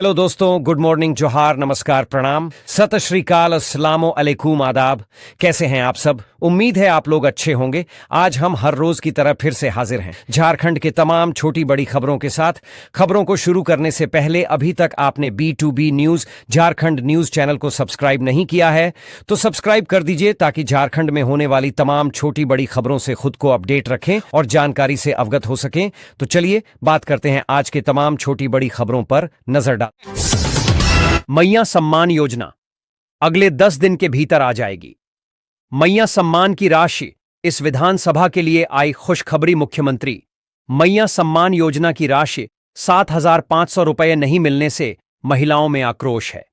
Hello दोस्तों, good morning, जोहार, नमस्कार, प्रणाम, सत श्री अकाल, अस्सलामो अलैकुम, आदाब। कैसे हैं आप सब? उम्मीद है आप लोग अच्छे होंगे। आज हम हर रोज की तरह फिर से हाजिर हैं झारखंड के तमाम छोटी बड़ी खबरों के साथ। खबरों को शुरू करने से पहले अभी तक आपने B2B news Jharkhand news channel को सब्सक्राइब नहीं किया है तो सब्सक्राइब कर दीजिए ताकि झारखंड में होने वाली तमाम छोटी बड़ी खबरों से खुद को अपडेट रखें और जानकारी से अवगत हो सकें। तो चलिए बात करते हैं आज के तमाम छोटी बड़ी खबरों पर नजर डाल। मैया सम्मान योजना अगले 10 दिन के भीतर आ जाएगी। मैया सम्मान की राशि, इस विधानसभा के लिए आई खुशखबरी। मुख्यमंत्री मैया सम्मान योजना की राशि 7,500 रुपये नहीं मिलने से महिलाओं में आक्रोश है।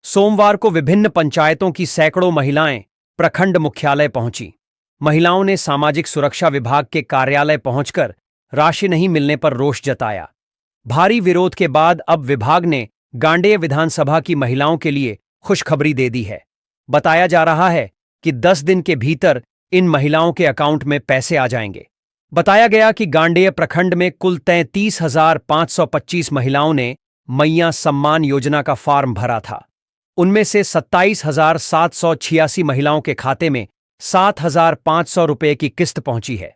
सोमवार को विभिन्न पंचायतों की सैकड़ों महिलाएं प्रखंड मुख्यालय पहुंची। महिलाओं ने सामाजिक सुरक्षा विभाग के कार्यालय पहुंचकर राशि नहीं मिलने पर रोष जताया। भारी विरोध के बाद अब विभाग ने गांडेय विधानसभा की महिलाओं के लिए खुशखबरी दे दी है। बताया जा रहा है कि 10 दिन के भीतर इन महिलाओं के अकाउंट में पैसे आ जाएंगे। बताया गया कि गांडेय प्रखंड में कुल 33,525 महिलाओं ने मैया सम्मान योजना का फॉर्म भरा था। उनमें से 27,786 महिलाओं के खाते में 7,500 रुपये की किस्त पहुंची है।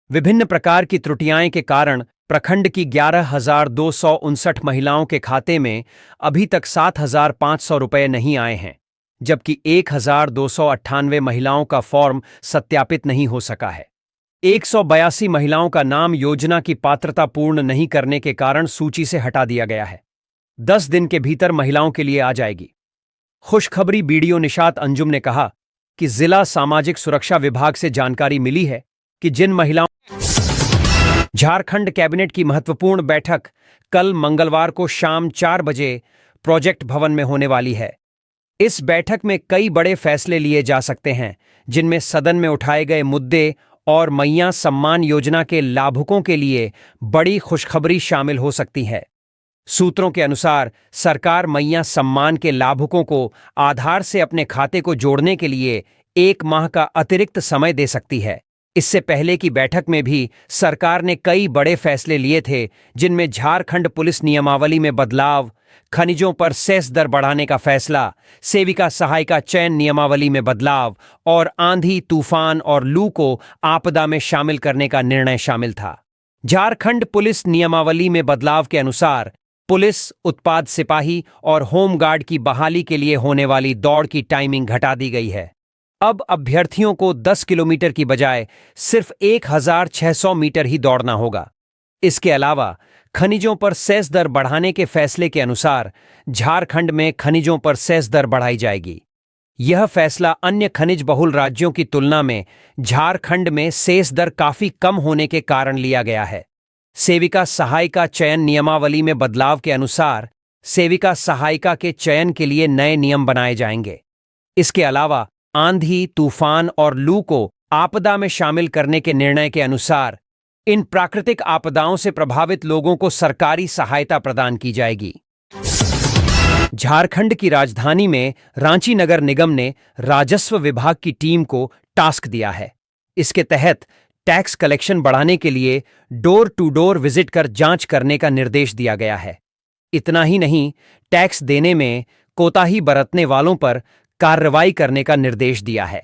विभिन्न प्रकार की त्रुटियां के कारण प्रखंड की 11,259 महिलाओं के खाते में अभी तक 7,500 रुपये नहीं आए हैं, जबकि 1,298 महिलाओं का फॉर्म सत्यापित नहीं हो सका है। 182 महिलाओं का नाम योजना की पात्रता पूर्ण नहीं करने के कारण सूची से हटा दिया गया है। 10 दिन के भीतर महिलाओं के लिए आ जाएगी खुशखबरी। बीडीओ निशात अंजुम ने कहा कि जिला सामाजिक सुरक्षा विभाग से जानकारी मिली है कि जिन महिलाओं झारखंड कैबिनेट की महत्वपूर्ण बैठक कल मंगलवार को शाम 4 बजे प्रोजेक्ट भवन में होने वाली है। इस बैठक में कई बड़े फैसले लिए जा सकते हैं, जिनमें सदन में उठाए गए मुद्दे और मैया सम्मान योजना के लाभुकों के लिए बड़ी खुशखबरी शामिल हो सकती है। सूत्रों के अनुसार सरकार मैया सम्मान के लाभुकों को आधार से अपने खाते को जोड़ने के लिए 1 माह का अतिरिक्त समय दे सकती है। इससे पहले की बैठक में भी सरकार ने कई बड़े फैसले लिए थे, जिनमें झारखंड पुलिस नियमावली में बदलाव, खनिजों पर सेस दर बढ़ाने का फैसला, सेविका सहायिका चयन नियमावली में बदलाव और आंधी, तूफान और लू को आपदा में शामिल करने का निर्णय शामिल था। झारखंड पुलिस नियमावली में बदलाव के अनुसार पुलिस, उत्पाद सिपाही और होमगार्ड की बहाली के लिए होने वाली दौड़ की टाइमिंग घटा दी गई है। अब अभ्यर्थियों को 10 किलोमीटर की बजाय सिर्फ 1,600 मीटर ही दौड़ना होगा। इसके अलावा खनिजों पर सेस दर बढ़ाने के फैसले के अनुसार झारखंड में खनिजों पर सेस दर बढ़ाई जाएगी। यह फैसला अन्य खनिज बहुल राज्यों की तुलना में झारखंड में सेस दर काफी कम होने के कारण लिया गया है। सेविका सहायिका चयन नियमावली में बदलाव के अनुसार सेविका सहायिका के चयन के लिए नए नियम बनाए जाएंगे। इसके अलावा आंधी, तूफान और लू को आपदा में शामिल करने के निर्णय के अनुसार इन प्राकृतिक आपदाओं से प्रभावित लोगों को सरकारी सहायता प्रदान की जाएगी। झारखंड की राजधानी में रांची नगर निगम ने राजस्व विभाग की टीम को टास्क दिया है। इसके तहत टैक्स कलेक्शन बढ़ाने के लिए डोर टू डोर विजिट कर जांच करने का निर्देश दिया गया है। इतना ही नहीं, टैक्स देने में कोताही बरतने वालों पर कार्रवाई करने का निर्देश दिया है।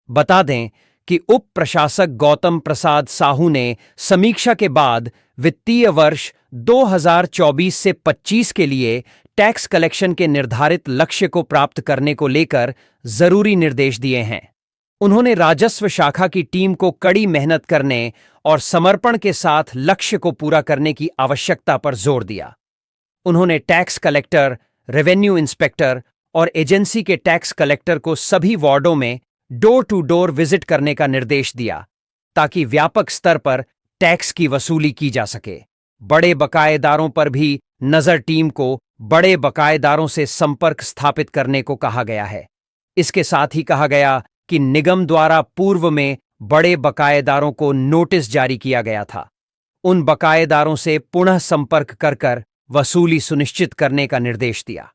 बता दें कि उप प्रशासक गौतम प्रसाद साहू ने समीक्षा के बाद वित्तीय वर्ष 2024 से 25 के लिए टैक्स कलेक्शन के निर्धारित लक्ष्य को प्राप्त करने को लेकर जरूरी निर्देश दिए हैं। उन्होंने राजस्व शाखा की टीम को कड़ी मेहनत करने और समर्पण के साथ लक्ष्य को पूरा करने की आवश्यकता पर जोर दिया। उन्होंने टैक्स कलेक्टर, रेवेन्यू इंस्पेक्टर और एजेंसी के टैक्स कलेक्टर को सभी वार्डों में डोर टू डोर विजिट करने का निर्देश दिया, ताकि व्यापक स्तर पर टैक्स की वसूली की जा सके। बड़े बकायेदारों पर भी नजर टीम को बड़े बकायेदारों से संपर्क स्थापित करने को कहा गया है। इसके साथ ही कहा गया कि निगम द्वारा पूर्व में बड़े बकायेदारों को नोटिस जारी किया गया था। उन बकायेदारों से पुनः संपर्क कर वसूली सुनिश्चित करने का निर्देश दिया।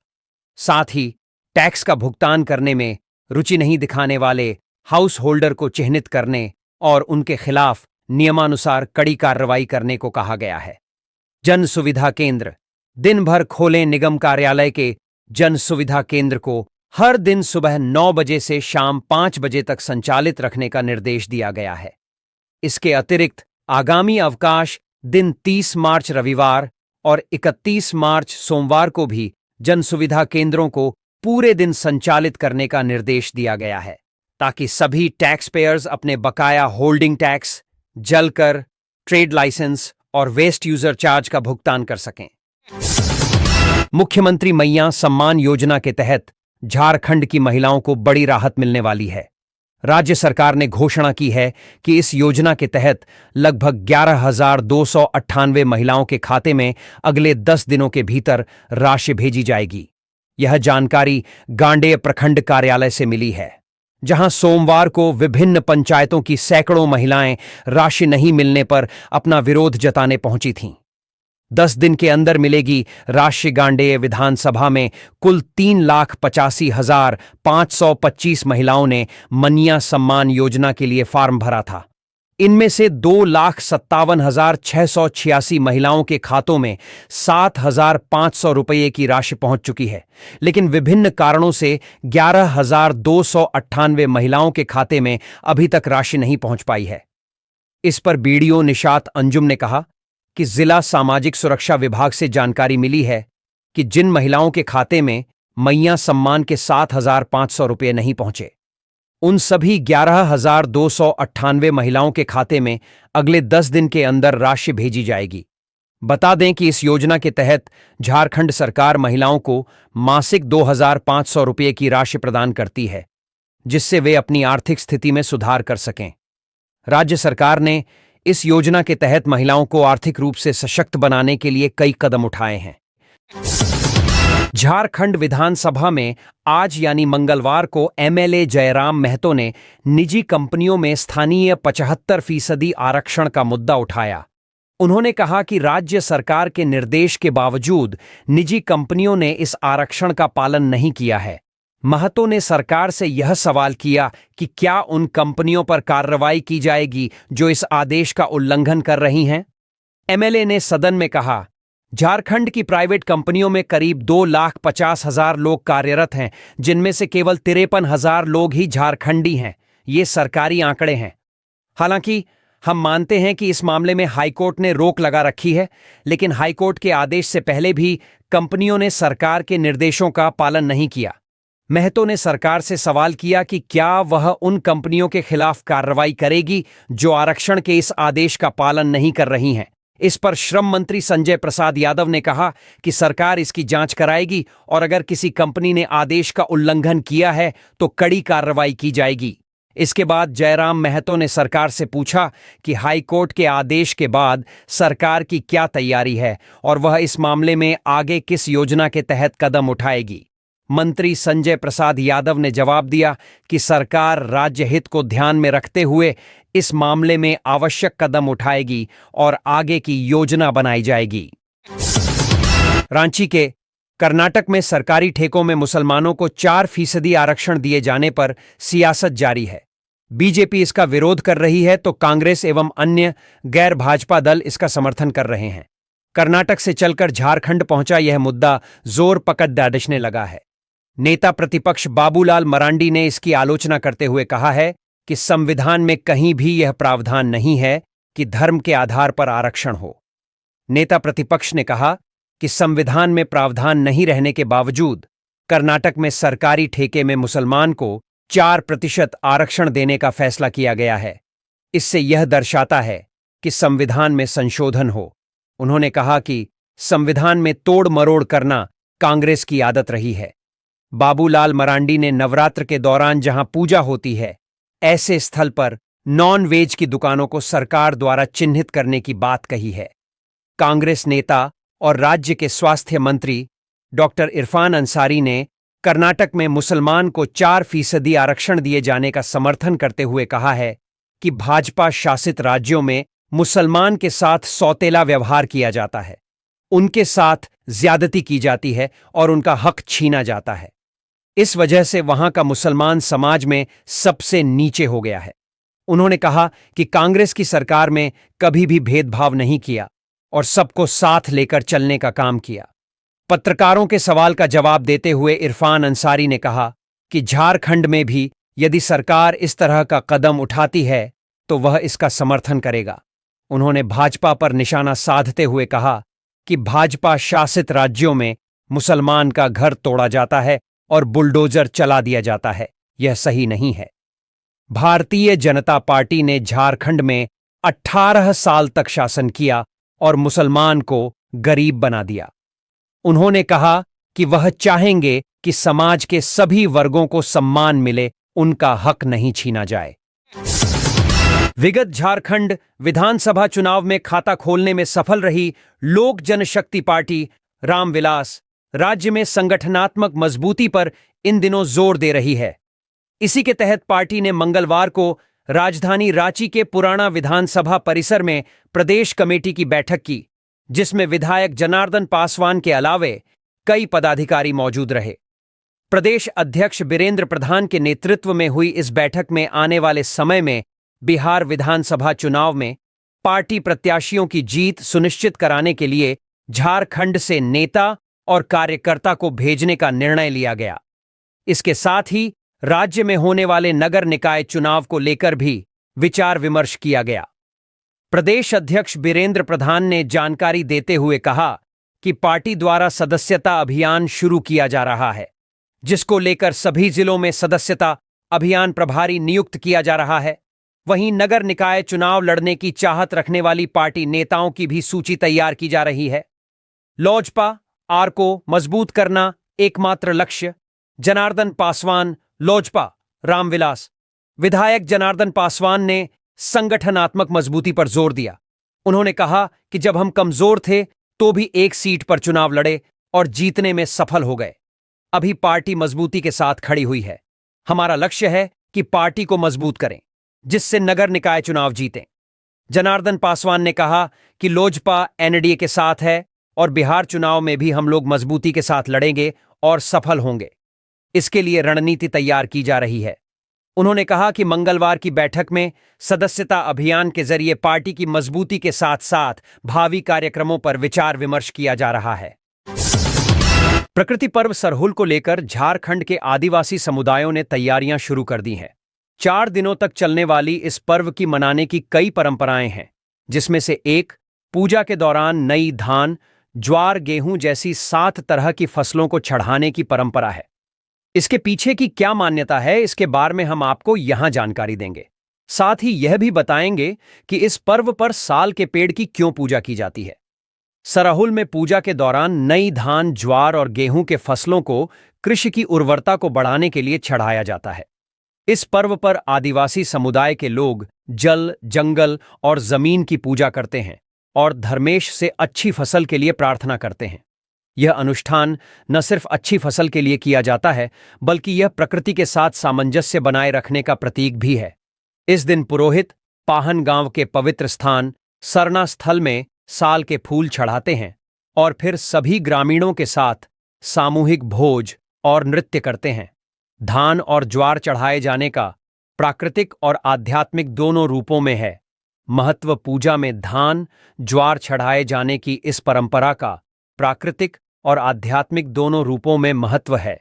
साथ ही टैक्स का भुगतान करने में रुचि नहीं दिखाने वाले हाउस होल्डर को चिह्नित करने और उनके खिलाफ नियमानुसार कड़ी कार्रवाई करने को कहा गया है। जन सुविधा केंद्र दिन भर खोलें निगम कार्यालय के जन सुविधा केंद्र को हर दिन सुबह 9 बजे से शाम 5 बजे तक संचालित रखने का निर्देश दिया गया है। इसके अतिरिक्त आगामी अवकाश दिन 30 मार्च रविवार और 31 मार्च सोमवार को भी जन सुविधा केंद्रों को पूरे दिन संचालित करने का निर्देश दिया गया है, ताकि सभी टैक्स पेयर्स अपने बकाया होल्डिंग टैक्स, जल कर, ट्रेड लाइसेंस और वेस्ट यूजर चार्ज का भुगतान कर सकें। मुख्यमंत्री मैया सम्मान योजना के तहत झारखंड की महिलाओं को बड़ी राहत मिलने वाली है। राज्य सरकार ने घोषणा की है कि इस योजना के तहत लगभग 11,298 महिलाओं के खाते में अगले 10 दिनों के भीतर राशि भेजी जाएगी। यह जानकारी गांडेय प्रखंड कार्यालय से मिली है, जहां सोमवार को विभिन्न पंचायतों की सैकड़ों महिलाएं राशि नहीं मिलने पर अपना विरोध जताने पहुंची थीं। 10 दिन के अंदर मिलेगी राशि। गांडेय विधानसभा में कुल 3,85,525 महिलाओं ने मैया सम्मान योजना के लिए फॉर्म भरा था। इनमें से 2,57,686 महिलाओं के खातों में 7,500 रुपये की राशि पहुंच चुकी है, लेकिन विभिन्न कारणों से 11,298 महिलाओं के खाते में अभी तक राशि नहीं पहुंच पाई है। इस पर बीडीओ निशात अंजुम ने कहा कि जिला सामाजिक सुरक्षा विभाग से जानकारी मिली है कि जिन महिलाओं के खाते में मैया सम्मान के 7,500 रुपये नहीं पहुंचे, उन सभी 11,298 महिलाओं के खाते में अगले 10 दिन के अंदर राशि भेजी जाएगी। बता दें कि इस योजना के तहत झारखंड सरकार महिलाओं को मासिक 2,500 रुपये की राशि प्रदान करती है, जिससे वे अपनी आर्थिक स्थिति में सुधार कर सकें। राज्य सरकार ने इस योजना के तहत महिलाओं को आर्थिक रूप से सशक्त बनाने के लिए कई कदम उठाए हैं। झारखंड विधानसभा में आज यानी मंगलवार को एमएलए जयराम महतो ने निजी कंपनियों में स्थानीय 75% आरक्षण का मुद्दा उठाया। उन्होंने कहा कि राज्य सरकार के निर्देश के बावजूद निजी कंपनियों ने इस आरक्षण का पालन नहीं किया है। महतो ने सरकार से यह सवाल किया कि क्या उन कंपनियों पर कार्रवाई की जाएगी जो इस आदेश का उल्लंघन कर रही हैं। एमएलए ने सदन में कहा, झारखंड की प्राइवेट कंपनियों में करीब 2,50,000 लोग कार्यरत हैं, जिनमें से केवल 53,000 लोग ही झारखंडी हैं। ये सरकारी आंकड़े हैं। हालांकि हम मानते हैं कि इस मामले में हाईकोर्ट ने रोक लगा रखी है, लेकिन हाईकोर्ट के आदेश से पहले भी कंपनियों ने सरकार के निर्देशों का पालन नहीं किया। महतो ने सरकार से सवाल किया कि क्या वह उन कंपनियों के खिलाफ कार्रवाई करेगी जो आरक्षण के इस आदेश का पालन नहीं कर रही हैं। इस पर श्रम मंत्री संजय प्रसाद यादव ने कहा कि सरकार इसकी जांच कराएगी और अगर किसी कंपनी ने आदेश का उल्लंघन किया है तो कड़ी कार्रवाई की जाएगी। इसके बाद जयराम महतो ने सरकार से पूछा कि हाईकोर्ट के आदेश के बाद सरकार की क्या तैयारी है और वह इस मामले में आगे किस योजना के तहत कदम उठाएगी। मंत्री संजय प्रसाद यादव ने जवाब दिया कि सरकार राज्य हित को ध्यान में रखते हुए इस मामले में आवश्यक कदम उठाएगी और आगे की योजना बनाई जाएगी। रांची के कर्नाटक में सरकारी ठेकों में मुसलमानों को 4% आरक्षण दिए जाने पर सियासत जारी है। बीजेपी इसका विरोध कर रही है तो कांग्रेस एवं अन्य गैर भाजपा दल इसका समर्थन कर रहे हैं। कर्नाटक से चलकर झारखंड पहुंचा यह मुद्दा जोर पकड़ दाड़ने लगा है। नेता प्रतिपक्ष बाबूलाल मरांडी ने इसकी आलोचना करते हुए कहा है कि संविधान में कहीं भी यह प्रावधान नहीं है कि धर्म के आधार पर आरक्षण हो। नेता प्रतिपक्ष ने कहा कि संविधान में प्रावधान नहीं रहने के बावजूद कर्नाटक में सरकारी ठेके में मुसलमान को 4% आरक्षण देने का फैसला किया गया है। इससे यह दर्शाता है कि संविधान में संशोधन हो। उन्होंने कहा कि संविधान में तोड़ मरोड़ करना कांग्रेस की आदत रही है। बाबूलाल मरांडी ने नवरात्र के दौरान जहां पूजा होती है, ऐसे स्थल पर नॉन वेज की दुकानों को सरकार द्वारा चिन्हित करने की बात कही है। कांग्रेस नेता और राज्य के स्वास्थ्य मंत्री डॉक्टर इरफान अंसारी ने कर्नाटक में मुसलमान को 4% आरक्षण दिए जाने का समर्थन करते हुए कहा है कि भाजपा शासित राज्यों में मुसलमान के साथ सौतेला व्यवहार किया जाता है, उनके साथ ज्यादती की जाती है और उनका हक छीना जाता है। इस वजह से वहां का मुसलमान समाज में सबसे नीचे हो गया है। उन्होंने कहा कि कांग्रेस की सरकार में कभी भी भेदभाव नहीं किया और सबको साथ लेकर चलने का काम किया। पत्रकारों के सवाल का जवाब देते हुए इरफान अंसारी ने कहा कि झारखंड में भी यदि सरकार इस तरह का कदम उठाती है तो वह इसका समर्थन करेगा। उन्होंने भाजपा पर निशाना साधते हुए कहा कि भाजपा शासित राज्यों में मुसलमान का घर तोड़ा जाता है और बुलडोजर चला दिया जाता है, यह सही नहीं है। भारतीय जनता पार्टी ने झारखंड में 18 साल तक शासन किया और मुसलमान को गरीब बना दिया। उन्होंने कहा कि वह चाहेंगे कि समाज के सभी वर्गों को सम्मान मिले, उनका हक नहीं छीना जाए। विगत झारखंड विधानसभा चुनाव में खाता खोलने में सफल रही लोक जनशक्ति पार्टी रामविलास राज्य में संगठनात्मक मजबूती पर इन दिनों जोर दे रही है। इसी के तहत पार्टी ने मंगलवार को राजधानी रांची के पुराना विधानसभा परिसर में प्रदेश कमेटी की बैठक की, जिसमें विधायक जनार्दन पासवान के अलावे कई पदाधिकारी मौजूद रहे। प्रदेश अध्यक्ष बीरेंद्र प्रधान के नेतृत्व में हुई इस बैठक में आने वाले समय में बिहार विधानसभा चुनाव में पार्टी प्रत्याशियों की जीत सुनिश्चित कराने के लिए झारखंड से नेता और कार्यकर्ता को भेजने का निर्णय लिया गया। इसके साथ ही राज्य में होने वाले नगर निकाय चुनाव को लेकर भी विचार विमर्श किया गया। प्रदेश अध्यक्ष बीरेंद्र प्रधान ने जानकारी देते हुए कहा कि पार्टी द्वारा सदस्यता अभियान शुरू किया जा रहा है, जिसको लेकर सभी जिलों में सदस्यता अभियान प्रभारी नियुक्त किया जा रहा है। वहीं नगर निकाय चुनाव लड़ने की चाहत रखने वाली पार्टी नेताओं की भी सूची तैयार की जा रही है। लोजपा आर को मजबूत करना एकमात्र लक्ष्य। जनार्दन पासवान, लोजपा, रामविलास। विधायक जनार्दन पासवान ने संगठनात्मक मजबूती पर जोर दिया। उन्होंने कहा कि जब हम कमजोर थे तो भी एक सीट पर चुनाव लड़े और जीतने में सफल हो गए। अभी पार्टी मजबूती के साथ खड़ी हुई है। हमारा लक्ष्य है कि पार्टी को मजबूत करें, जिससे नगर निकाय चुनाव जीतें। जनार्दन पासवान ने कहा कि लोजपा एनडीए के साथ है और बिहार चुनाव में भी हम लोग मजबूती के साथ लड़ेंगे और सफल होंगे। इसके लिए रणनीति तैयार की जा रही है। उन्होंने कहा कि मंगलवार की बैठक में सदस्यता अभियान के जरिए पार्टी की मजबूती के साथ साथ भावी कार्यक्रमों पर विचार विमर्श किया जा रहा है। प्रकृति पर्व सरहुल को लेकर झारखंड के आदिवासी समुदायों ने तैयारियां शुरू कर दी हैं। 4 दिनों तक चलने वाली इस पर्व की मनाने की कई परंपराएं हैं, जिसमें से एक पूजा के दौरान नई धान, ज्वार, गेहूं जैसी 7 तरह की फसलों को चढ़ाने की परंपरा है। इसके पीछे की क्या मान्यता है, इसके बारे में हम आपको यहां जानकारी देंगे। साथ ही यह भी बताएंगे कि इस पर्व पर साल के पेड़ की क्यों पूजा की जाती है। सरहुल में पूजा के दौरान नई धान, ज्वार और गेहूं के फसलों को कृषि की उर्वरता को बढ़ाने के लिए चढ़ाया जाता है। इस पर्व पर आदिवासी समुदाय के लोग जल, जंगल और जमीन की पूजा करते हैं और धर्मेश से अच्छी फसल के लिए प्रार्थना करते हैं। यह अनुष्ठान न सिर्फ अच्छी फसल के लिए किया जाता है, बल्कि यह प्रकृति के साथ सामंजस्य बनाए रखने का प्रतीक भी है। इस दिन पुरोहित पाहन गांव के पवित्र स्थान सरना स्थल में साल के फूल चढ़ाते हैं और फिर सभी ग्रामीणों के साथ सामूहिक भोज और नृत्य करते हैं। धान और ज्वार चढ़ाए जाने का प्राकृतिक और आध्यात्मिक दोनों रूपों में है महत्व। पूजा में धान, ज्वार चढ़ाए जाने की इस परंपरा का प्राकृतिक और आध्यात्मिक दोनों रूपों में महत्व है।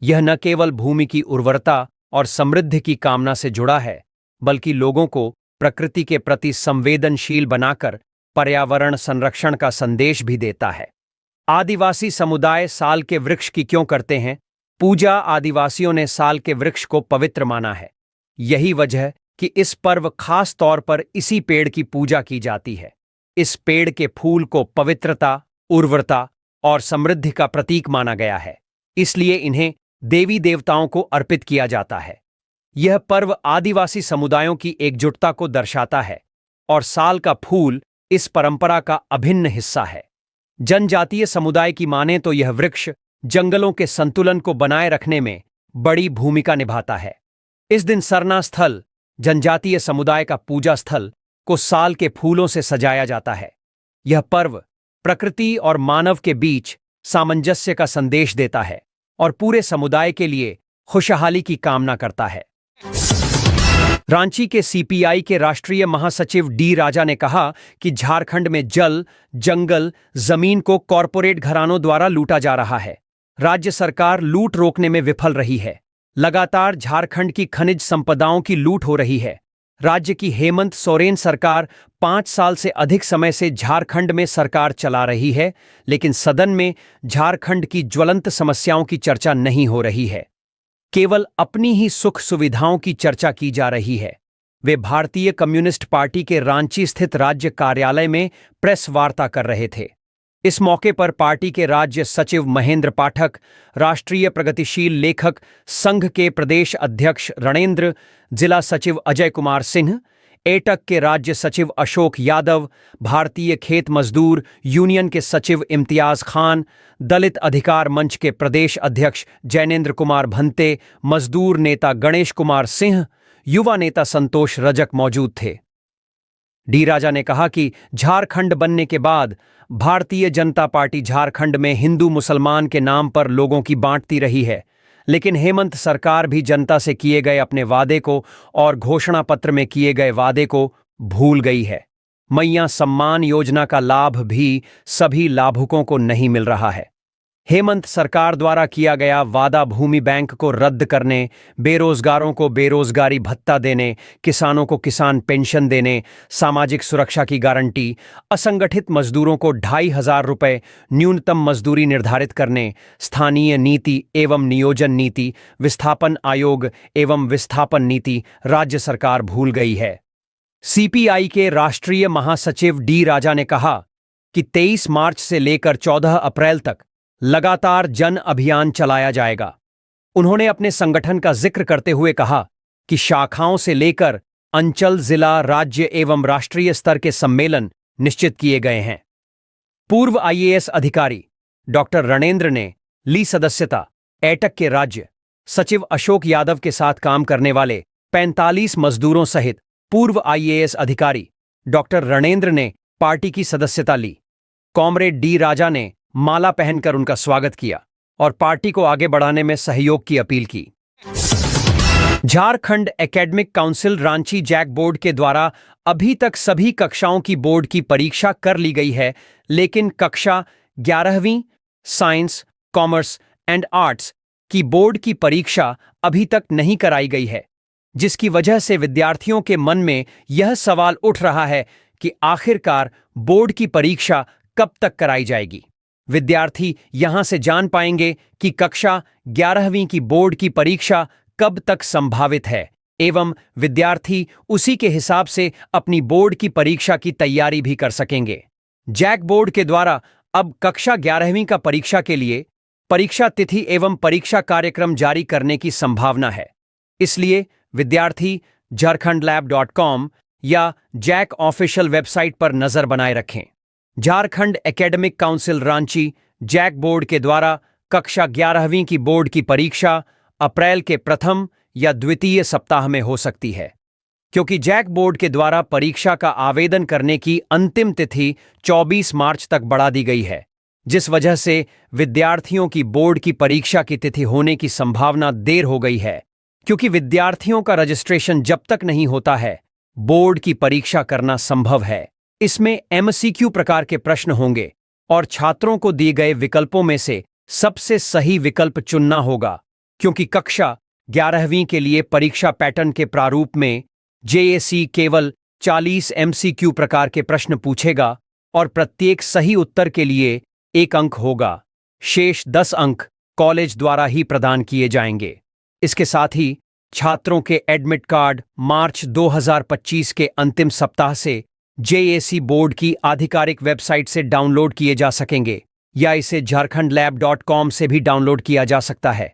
यह न केवल भूमि की उर्वरता और समृद्धि की कामना से जुड़ा है, बल्कि लोगों को प्रकृति के प्रति संवेदनशील बनाकर पर्यावरण संरक्षण का संदेश भी देता है। आदिवासी समुदाय साल के वृक्ष की क्यों करते हैं? पूजा आदिवासियों ने साल के वृक्ष को पवित्र माना है। यही वजह कि इस पर्व खास तौर पर इसी पेड़ की पूजा की जाती है। इस पेड़ के फूल को पवित्रता, उर्वरता और समृद्धि का प्रतीक माना गया है, इसलिए इन्हें देवी देवताओं को अर्पित किया जाता है। यह पर्व आदिवासी समुदायों की एकजुटता को दर्शाता है और साल का फूल इस परंपरा का अभिन्न हिस्सा है। जनजातीय समुदाय की माने तो यह वृक्ष जंगलों के संतुलन को बनाए रखने में बड़ी भूमिका निभाता है। इस दिन सरना स्थल, जनजातीय समुदाय का पूजा स्थल, को साल के फूलों से सजाया जाता है। यह पर्व प्रकृति और मानव के बीच सामंजस्य का संदेश देता है और पूरे समुदाय के लिए खुशहाली की कामना करता है। रांची के सीपीआई के राष्ट्रीय महासचिव डी राजा ने कहा कि झारखंड में जल, जंगल, जमीन को कॉरपोरेट घरानों द्वारा लूटा जा रहा है। राज्य सरकार लूट रोकने में विफल रही है। लगातार झारखंड की खनिज संपदाओं की लूट हो रही है। राज्य की हेमंत सोरेन सरकार 5 साल से अधिक समय से झारखंड में सरकार चला रही है, लेकिन सदन में झारखंड की ज्वलंत समस्याओं की चर्चा नहीं हो रही है। केवल अपनी ही सुख सुविधाओं की चर्चा की जा रही है। वे भारतीय कम्युनिस्ट पार्टी के रांची स्थित राज्य कार्यालय में प्रेस वार्ता कर रहे थे। इस मौके पर पार्टी के राज्य सचिव महेंद्र पाठक, राष्ट्रीय प्रगतिशील लेखक संघ के प्रदेश अध्यक्ष रणेंद्र, जिला सचिव अजय कुमार सिंह, एटक के राज्य सचिव अशोक यादव, भारतीय खेत मजदूर यूनियन के सचिव इम्तियाज खान, दलित अधिकार मंच के प्रदेश अध्यक्ष जैनेन्द्र कुमार भंते, मजदूर नेता गणेश कुमार सिंह, युवा नेता संतोष रजक मौजूद थे। डी राजा ने कहा कि झारखंड बनने के बाद भारतीय जनता पार्टी झारखंड में हिंदू मुसलमान के नाम पर लोगों की बांटती रही है, लेकिन हेमंत सरकार भी जनता से किए गए अपने वादे को और घोषणा पत्र में किए गए वादे को भूल गई है। मैया सम्मान योजना का लाभ भी सभी लाभुकों को नहीं मिल रहा है। हेमंत सरकार द्वारा किया गया वादा भूमि बैंक को रद्द करने, बेरोजगारों को बेरोजगारी भत्ता देने, किसानों को किसान पेंशन देने, सामाजिक सुरक्षा की गारंटी, असंगठित मजदूरों को 2,500 रुपये न्यूनतम मजदूरी निर्धारित करने, स्थानीय नीति एवं नियोजन नीति, विस्थापन आयोग एवं विस्थापन नीति राज्य सरकार भूल गई है। सीपीआई के राष्ट्रीय महासचिव डी राजा ने कहा कि 23 मार्च से लेकर 14 अप्रैल तक लगातार जन अभियान चलाया जाएगा। उन्होंने अपने संगठन का जिक्र करते हुए कहा कि शाखाओं से लेकर अंचल, जिला, राज्य एवं राष्ट्रीय स्तर के सम्मेलन निश्चित किए गए हैं। पूर्व आईएएस अधिकारी डॉक्टर रणेंद्र ने ली सदस्यता। एटक के राज्य सचिव अशोक यादव के साथ काम करने वाले 45 मजदूरों सहित पूर्व आईएएस अधिकारी डॉक्टर रणेंद्र ने पार्टी की सदस्यता ली। कॉमरेड डी राजा ने माला पहनकर उनका स्वागत किया और पार्टी को आगे बढ़ाने में सहयोग की अपील की। Jharkhand academic council Ranchi JAC board के द्वारा अभी तक सभी कक्षाओं की बोर्ड की परीक्षा कर ली गई है, लेकिन कक्षा 11वीं साइंस, कॉमर्स एंड आर्ट्स की बोर्ड की परीक्षा अभी तक नहीं कराई गई है, जिसकी वजह से विद्यार्थियों के मन में यह सवाल उठ रहा है कि आखिरकार बोर्ड की परीक्षा कब तक कराई जाएगी। विद्यार्थी यहां से जान पाएंगे कि कक्षा 11वीं की बोर्ड की परीक्षा कब तक संभावित है एवं विद्यार्थी उसी के हिसाब से अपनी बोर्ड की परीक्षा की तैयारी भी कर सकेंगे। जैक बोर्ड के द्वारा अब कक्षा 11वीं का परीक्षा के लिए परीक्षा तिथि एवं परीक्षा कार्यक्रम जारी करने की संभावना है। इसलिए विद्यार्थी jharkhandlab.com या जैक ऑफिशियल वेबसाइट पर नजर बनाए रखें। Jharkhand academic council Ranchi JAC board के द्वारा कक्षा 11वीं की बोर्ड की परीक्षा अप्रैल के प्रथम या द्वितीय सप्ताह में हो सकती है, क्योंकि जैक बोर्ड के द्वारा परीक्षा का आवेदन करने की अंतिम तिथि 24 मार्च तक बढ़ा दी गई है, जिस वजह से विद्यार्थियों की बोर्ड की परीक्षा की तिथि होने की संभावना देर हो गई है। क्योंकि विद्यार्थियों का रजिस्ट्रेशन जब तक नहीं होता है, बोर्ड की परीक्षा करना संभव है। इसमें एमसीक्यू प्रकार के प्रश्न होंगे और छात्रों को दिए गए विकल्पों में से सबसे सही विकल्प चुनना होगा, क्योंकि कक्षा 11वीं के लिए परीक्षा पैटर्न के प्रारूप में जेएसी केवल 40 एमसीक्यू प्रकार के प्रश्न पूछेगा और प्रत्येक सही उत्तर के लिए 1 अंक होगा। शेष 10 अंक कॉलेज द्वारा ही प्रदान किए जाएंगे। इसके साथ ही छात्रों के एडमिट कार्ड मार्च 2025 के अंतिम सप्ताह से जेएसी बोर्ड की आधिकारिक वेबसाइट से डाउनलोड किए जा सकेंगे या इसे jharkhandlab.com से भी डाउनलोड किया जा सकता है।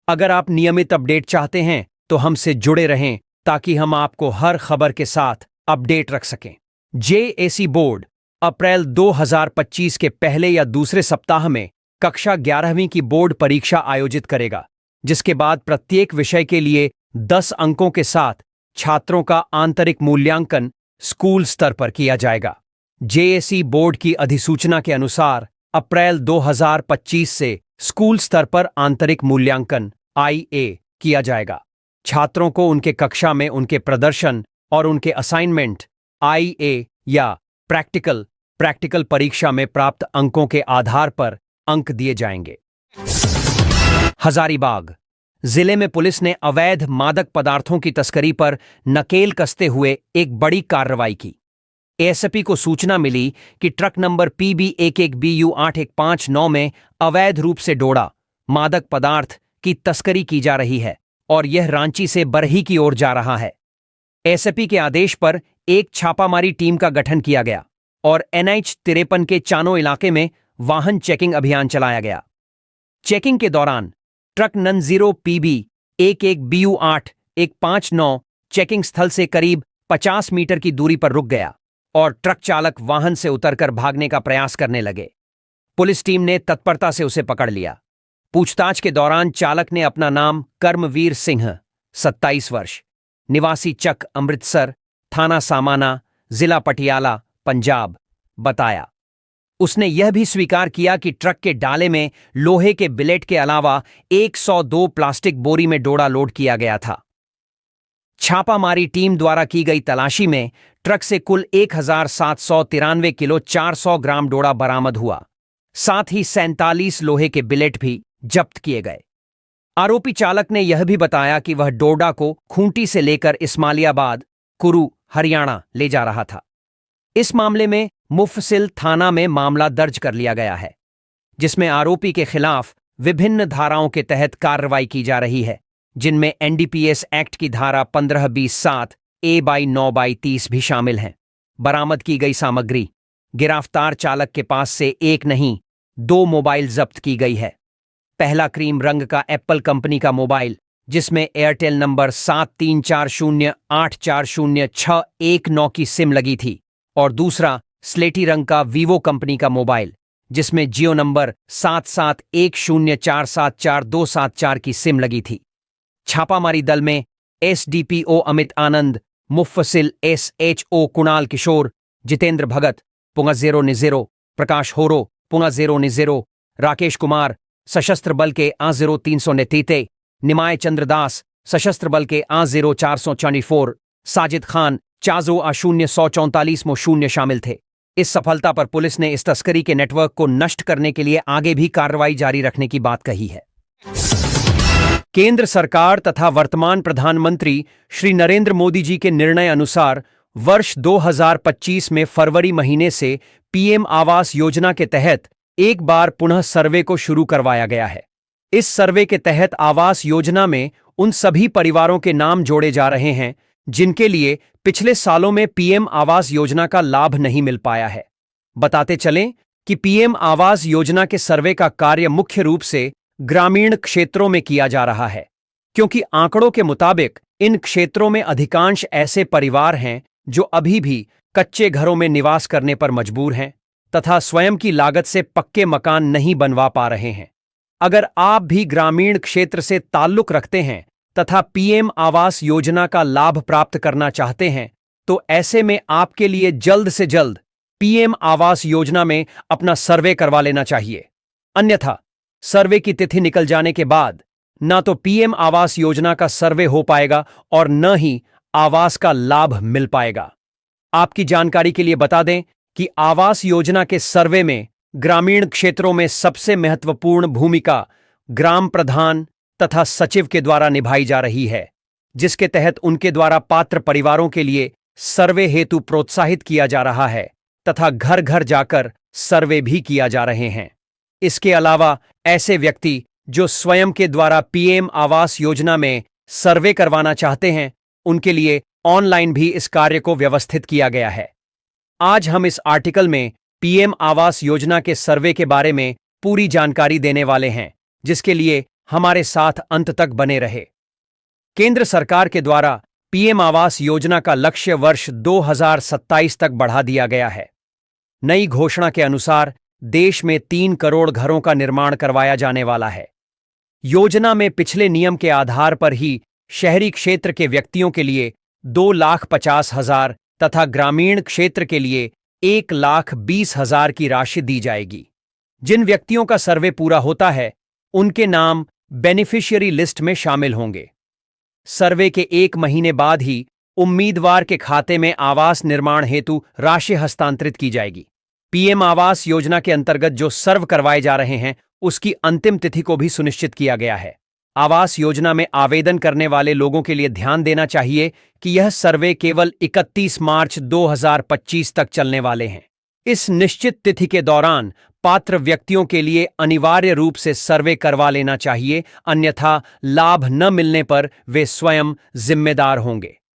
अगर आप नियमित अपडेट चाहते हैं तो हमसे जुड़े रहें ताकि हम आपको हर खबर के साथ अपडेट रख सकें। जेएसी बोर्ड अप्रैल 2025 के पहले या दूसरे सप्ताह में कक्षा 11वीं की बोर्ड परीक्षा आयोजित करेगा, जिसके बाद प्रत्येक विषय के लिए 10 अंकों के साथ छात्रों का आंतरिक मूल्यांकन स्कूल स्तर पर किया जाएगा। जेएसी बोर्ड की अधिसूचना के अनुसार अप्रैल 2025 से स्कूल स्तर पर आंतरिक मूल्यांकन IA किया जाएगा। छात्रों को उनके कक्षा में उनके प्रदर्शन और उनके असाइनमेंट IA या प्रैक्टिकल परीक्षा में प्राप्त अंकों के आधार पर अंक दिए जाएंगे। हजारीबाग जिले में पुलिस ने अवैध मादक पदार्थों की तस्करी पर नकेल कसते हुए एक बड़ी कार्रवाई की। एएसपी को सूचना मिली कि ट्रक नंबर PB11BU8159 में अवैध रूप से डोडा मादक पदार्थ की तस्करी की जा रही है और यह रांची से बरही की ओर जा रहा है। एएसपी के आदेश पर एक छापामारी टीम का गठन किया गया और NH 53 के चानो इलाके में वाहन चेकिंग अभियान चलाया गया। चेकिंग के दौरान ट्रक नन 0 PB11BU8159 चेकिंग स्थल से करीब 50 मीटर की दूरी पर रुक गया और ट्रक चालक वाहन से उतरकर भागने का प्रयास करने लगे। पुलिस टीम ने तत्परता से उसे पकड़ लिया। पूछताछ के दौरान चालक ने अपना नाम कर्मवीर सिंह 27 वर्ष निवासी चक अमृतसर थाना सामाना जिला पटियाला पंजाब बताया। उसने यह भी स्वीकार किया कि ट्रक के डाले में लोहे के बिलेट के अलावा 102 प्लास्टिक बोरी में डोडा लोड किया गया था। छापामारी टीम द्वारा की गई तलाशी में ट्रक से कुल 1793 किलो 400 ग्राम डोडा बरामद हुआ। साथ ही 47 लोहे के बिलेट भी जब्त किए गए। आरोपी चालक ने यह भी बताया कि वह डोडा को खूंटी से लेकर इस्माइलियाबाद कुरू हरियाणा ले जा रहा था। इस मामले में मुफस्सिल थाना में मामला दर्ज कर लिया गया है, जिसमें आरोपी के खिलाफ विभिन्न धाराओं के तहत कार्रवाई की जा रही है, जिनमें NDPS एक्ट की धारा 15-20-7 A/9/30 भी शामिल हैं। बरामद की गई सामग्री गिरफ्तार चालक के पास से एक नहीं 2 मोबाइल जब्त की गई है। पहला क्रीम रंग का एप्पल कंपनी का मोबाइल, जिसमें एयरटेल नंबर 7340840619 की सिम लगी थी, और दूसरा स्लेटी रंग का वीवो कंपनी का मोबाइल, जिसमें जियो नंबर 7710474274 की सिम लगी थी। छापामारी दल में SDPO अमित आनंद, मुफस्सिल SHO कुणाल किशोर, जितेंद्र भगत .090, प्रकाश होरो .090, राकेश कुमार सशस्त्र बल के A0393, निमाय चंद्रदास सशस्त्र बल के A0444, साजिद खान चाजो A0144 शामिल थे। इस सफलता पर पुलिस ने इस तस्करी के नेटवर्क को नष्ट करने के लिए आगे भी कार्रवाई जारी रखने की बात कही है। केंद्र सरकार तथा वर्तमान प्रधानमंत्री श्री नरेंद्र मोदी जी के निर्णय अनुसार वर्ष 2025 में फरवरी महीने से PM आवास योजना के तहत एक बार पुनः सर्वे को शुरू करवाया गया है। इस सर्वे के तहत आवास योजना में उन सभी परिवारों के नाम जोड़े जा रहे हैं जिनके लिए पिछले सालों में PM आवास योजना का लाभ नहीं मिल पाया है। बताते चलें कि PM आवास योजना के सर्वे का कार्य मुख्य रूप से ग्रामीण क्षेत्रों में किया जा रहा है, क्योंकि आंकड़ों के मुताबिक इन क्षेत्रों में अधिकांश ऐसे परिवार हैं जो अभी भी कच्चे घरों में निवास करने पर मजबूर हैं तथा स्वयं की लागत से पक्के मकान नहीं बनवा पा रहे हैं। अगर आप भी ग्रामीण क्षेत्र से ताल्लुक रखते हैं तथा PM आवास योजना का लाभ प्राप्त करना चाहते हैं, तो ऐसे में आपके लिए जल्द से जल्द PM आवास योजना में अपना सर्वे करवा लेना चाहिए। अन्यथा सर्वे की तिथि निकल जाने के बाद न तो PM आवास योजना का सर्वे हो पाएगा और न ही आवास का लाभ मिल पाएगा। आपकी जानकारी के लिए बता दें कि आवास योजना के सर्वे में ग्रामीण क्षेत्रों में सबसे महत्वपूर्ण भूमिका ग्राम प्रधान तथा सचिव के द्वारा निभाई जा रही है, जिसके तहत उनके द्वारा पात्र परिवारों के लिए सर्वे हेतु प्रोत्साहित किया जा रहा है तथा घर घर जाकर सर्वे भी किया जा रहे हैं। इसके अलावा ऐसे व्यक्ति जो स्वयं के द्वारा PM आवास योजना में सर्वे करवाना चाहते हैं, उनके लिए ऑनलाइन भी इस कार्य को व्यवस्थित किया गया है। आज हम इस आर्टिकल में PM आवास योजना के सर्वे के बारे में पूरी जानकारी देने वाले हैं, जिसके लिए हमारे साथ अंत तक बने रहे। केंद्र सरकार के द्वारा PM आवास योजना का लक्ष्य वर्ष 2027 तक बढ़ा दिया गया है। नई घोषणा के अनुसार देश में 3 करोड़ घरों का निर्माण करवाया जाने वाला है। योजना में पिछले नियम के आधार पर ही शहरी क्षेत्र के व्यक्तियों के लिए 2,50,000 तथा ग्रामीण क्षेत्र के लिए 1,20,000 की राशि दी जाएगी। जिन व्यक्तियों का सर्वे पूरा होता है, उनके नाम बेनिफिशियरी लिस्ट में शामिल होंगे। सर्वे के 1 महीने बाद ही उम्मीदवार के खाते में आवास निर्माण हेतु राशि हस्तांतरित की जाएगी। पीएम आवास योजना के अंतर्गत जो सर्व करवाए जा रहे हैं उसकी अंतिम तिथि को भी सुनिश्चित किया गया है। आवास योजना में आवेदन करने वाले लोगों के लिए ध्यान देना चाहिए कि यह सर्वे केवल 31 मार्च 2025 तक चलने वाले हैं। इस निश्चित तिथि के दौरान पात्र व्यक्तियों के लिए अनिवार्य रूप से सर्वे करवा लेना चाहिए, अन्यथा लाभ न मिलने पर वे स्वयं जिम्मेदार होंगे।